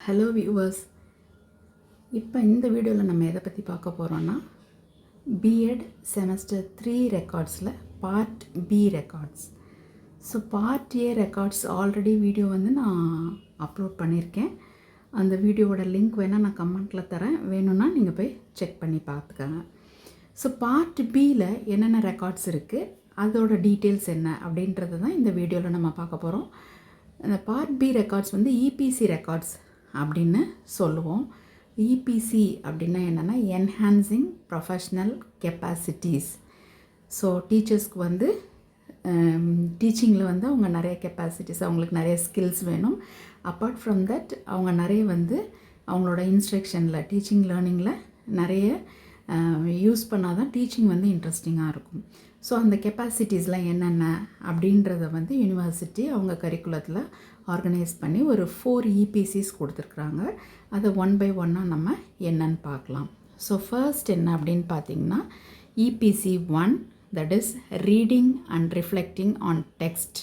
Hello viewers, இப்போ இந்த வீடியோவில் நம்ம எதை பற்றி பார்க்க போகிறோன்னா பிஎட் செமஸ்டர் 3 ரெக்கார்ட்ஸில் part B records. So part A records already video நான் அப்லோட் பண்ணியிருக்கேன். அந்த வீடியோவோட லிங்க் வேணால் நான் கமெண்ட்டில் தரேன், வேணும்னா நீங்கள் போய் செக் பண்ணி பார்த்துக்கோங்க. ஸோ பார்ட் பியில் என்னென்ன ரெக்கார்ட்ஸ் இருக்குது, அதோட டீட்டெயில்ஸ் என்ன அப்படின்றது தான் இந்த வீடியோவில் நம்ம பார்க்க போகிறோம். அந்த part B records EPC records அப்படின்னு சொல்லுவோம். இபிசி அப்படின்னா என்னென்னா என்ஹான்சிங் ப்ரொஃபஷ்னல் கெப்பாசிட்டிஸ். ஸோ டீச்சர்ஸ்க்கு டீச்சிங்கில் அவங்க நிறைய கெப்பாசிட்டிஸ், அவங்களுக்கு நிறைய ஸ்கில்ஸ் வேணும். அப்பார்ட் ஃப்ரம் தட் அவங்க நிறைய அவங்களோட இன்ஸ்ட்ரக்ஷனில் டீச்சிங் லேர்னிங்கில் நிறைய யூஸ் பண்ணால் தான் டீச்சிங் இன்ட்ரெஸ்டிங்காக இருக்கும். ஸோ அந்த கெப்பாசிட்டிஸ்லாம் என்னென்ன அப்படின்றத யூனிவர்சிட்டி அவங்க கரிக்குலத்தில் ஆர்கனைஸ் பண்ணி ஒரு 4 இபிசிஸ் கொடுத்துருக்குறாங்க. அதை ஒன் பை ஒன்னாக நம்ம என்னன்னு பார்க்கலாம். ஸோ ஃபர்ஸ்ட் என்ன அப்படின்னு பார்த்தீங்கன்னா EPC 1, that is reading and reflecting on text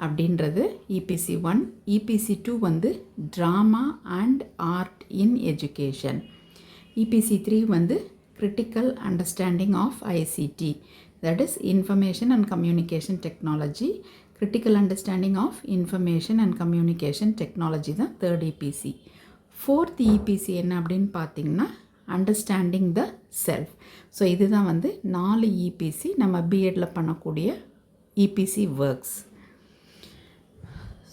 அப்படின்றது EPC 1. EPC 2 drama and art in education. EPC 3 critical understanding of ICT, that is information and communication technology. Critical understanding of information and communication technology தான் third EPC. fourth EPC என்ன அப்படின்னு பார்த்தீங்கன்னா understanding the self. So இதுதான் 4 EPC நம்ம பிஎட்டில் பண்ணக்கூடிய EPC works.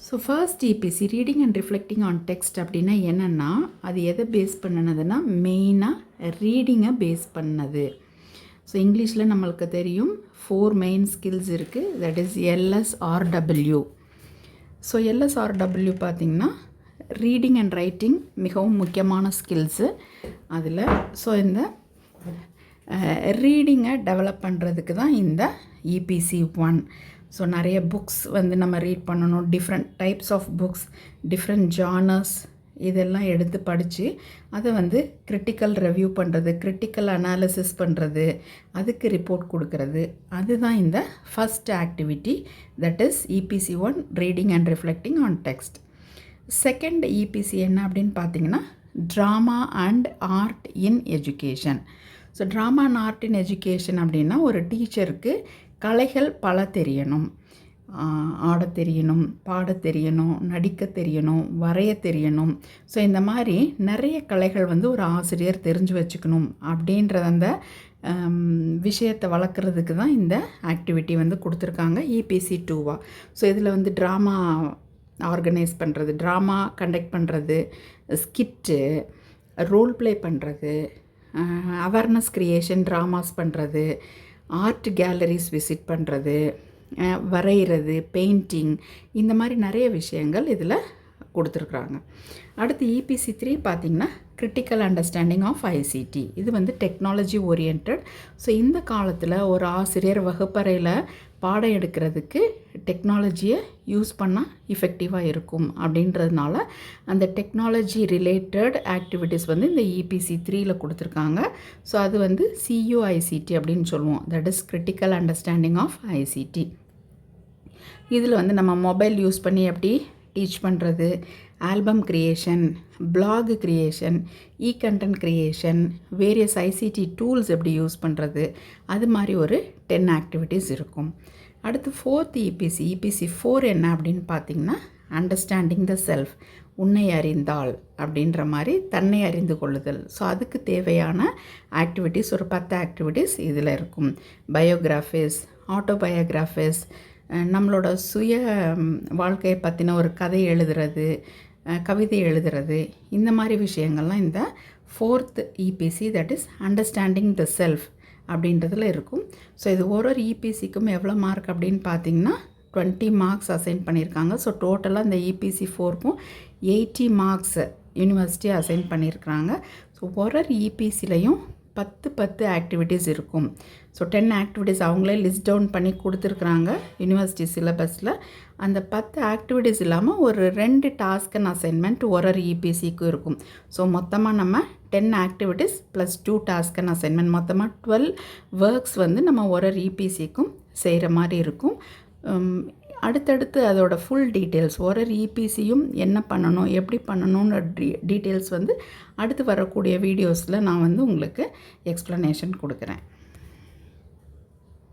So first EPC reading and reflecting on text அப்படின்னா என்னென்னா அது எதை பேஸ் பண்ணினதுன்னா மெயினாக ரீடிங்கை பேஸ் பண்ணது. ஸோ இங்கிலீஷில் நம்மளுக்கு தெரியும் 4 மெயின் ஸ்கில்ஸ் இருக்குது, that is LSRW. So LSRW பார்த்திங்கன்னா ரீடிங் அண்ட் ரைட்டிங் மிகவும் முக்கியமான ஸ்கில்ஸு அதில். ஸோ இந்த ரீடிங்கை டெவலப் பண்ணுறதுக்கு தான் இந்த இபிசி 1. ஸோ நிறைய புக்ஸ் நம்ம ரீட் பண்ணணும், different types of books, different genres இதெல்லாம் எடுத்து படித்து அதை கிரிட்டிக்கல் ரிவ்யூ பண்ணுறது, கிரிட்டிக்கல் அனாலிசிஸ் பண்ணுறது, அதுக்கு ரிப்போர்ட் கொடுக்கறது, அதுதான் இந்த first activity, that is EPC 1 reading and reflecting on text. Second EPC என்ன அப்படின்னு பார்த்தீங்கன்னா drama and art in education. So drama and art in education அப்படின்னா ஒரு டீச்சருக்கு கலைகள் பல தெரியணும், ஆட தெரியணும், பாட தெரியணும், நடிக்க தெரியணும், வரைய தெரியணும். ஸோ இந்த மாதிரி நிறைய கலைகள் ஒரு ஆசிரியர் தெரிஞ்சு வச்சுக்கணும் அப்படின்ற அந்த விஷயத்தை வளர்க்குறதுக்கு தான் இந்த ஆக்டிவிட்டி கொடுத்துருக்காங்க இபிசி 2. ஸோ இதில் ட்ராமா ஆர்கனைஸ் பண்ணுறது, ட்ராமா கண்டக்ட் பண்ணுறது, ஸ்கிட்டு, ரோல் ப்ளே பண்ணுறது, அவேர்னஸ் க்ரியேஷன் ட்ராமாஸ் பண்ணுறது, ஆர்ட் கேலரிஸ் விசிட் பண்ணுறது, வரைகிறது, பெயிண்டிங், இந்த மாதிரி நிறைய விஷயங்கள் இதில் கொடுத்துருக்குறாங்க. அடுத்து இபிசி 3 பார்த்திங்கன்னா கிரிட்டிக்கல் அண்டர்ஸ்டாண்டிங் ஆஃப் ஐசிடி. இது டெக்னாலஜி ஓரியன்ட். ஸோ இந்த காலத்தில் ஒரு ஆசிரியர் வகுப்பறையில் பாடம் எடுக்கிறதுக்கு டெக்னாலஜியை யூஸ் பண்ணால் இஃபெக்டிவாக இருக்கும் அப்படின்றதுனால அந்த டெக்னாலஜி ரிலேட்டட் ஆக்டிவிட்டீஸ் இந்த இபிசி 3ல் கொடுத்துருக்காங்க. ஸோ அது சியூஐசிடி அப்படின்னு சொல்லுவோம், that is critical understanding of ICT. இதில் நம்ம மொபைல் யூஸ் பண்ணி எப்படி டீச் பண்ணுறது, album creation, blog creation, content creation, various ICT tools எப்படி யூஸ் பண்ணுறது, அது மாதிரி ஒரு 10 ஆக்டிவிட்டீஸ் இருக்கும். அடுத்து ஃபோர்த் இபிசி 4 என்ன அப்படின்னு பார்த்திங்கன்னா அண்டர்ஸ்டாண்டிங் த செல்ஃப், உன்னை அறிந்தால் அப்படின்ற மாதிரி தன்னை அறிந்து கொள்ளுதல். ஸோ அதுக்கு தேவையான ஆக்டிவிட்டீஸ் ஒரு 10 ஆக்டிவிட்டீஸ் இதில் இருக்கும். பயோகிராஃபிஸ், ஆட்டோபயோகிராஃபிஸ், நம்மளோட சுய வாழ்க்கையை பற்றின ஒரு கதை எழுதுறது, கவிதை எழுதுறது, இந்த மாதிரி விஷயங்கள்லாம் இந்த fourth EPC, that is understanding the self அப்படின்றதுல இருக்கும். ஸோ இது ஒரு இபிசிக்கும் எவ்வளோ மார்க் அப்படின்னு பார்த்தீங்கன்னா 20 மார்க்ஸ் அசைன் பண்ணியிருக்காங்க. ஸோ டோட்டலாக இந்த இபிசி 4க்கும் 80 மார்க்ஸ் யூனிவர்சிட்டி அசைன் பண்ணியிருக்கிறாங்க. ஸோ ஒரு இபிசிலையும் 10 ஆக்டிவிட்டீஸ் இருக்கும். ஸோ 10 ஆக்டிவிட்டீஸ் அவங்களே லிஸ்ட் டவுன் பண்ணி கொடுத்துருக்குறாங்க யூனிவர்சிட்டி சிலபஸில். அந்த 10 ஆக்டிவிட்டீஸ் இல்லாமல் ஒரு 2 டாஸ்க் அண்ட் அசைன்மெண்ட் ஒரு இபிசிக்கும் இருக்கும். ஸோ மொத்தமாக நம்ம 10 activities plus 2 task and assignment, மொத்தமாக 12 ஒர்க்ஸ் நம்ம ஒரு இபிசிக்கும் செய்கிற மாதிரி இருக்கும். அடுத்தடுத்து அதோட ஃபுல் டீட்டெயில்ஸ் ஒரு இபிசியும் என்ன பண்ணணும் எப்படி பண்ணணும்னு டீட்டெயில்ஸ் வந்து அடுத்து வரக்கூடிய வீடியோஸில் நான் வந்து உங்களுக்கு எக்ஸ்ப்ளனேஷன் கொடுக்குறேன்.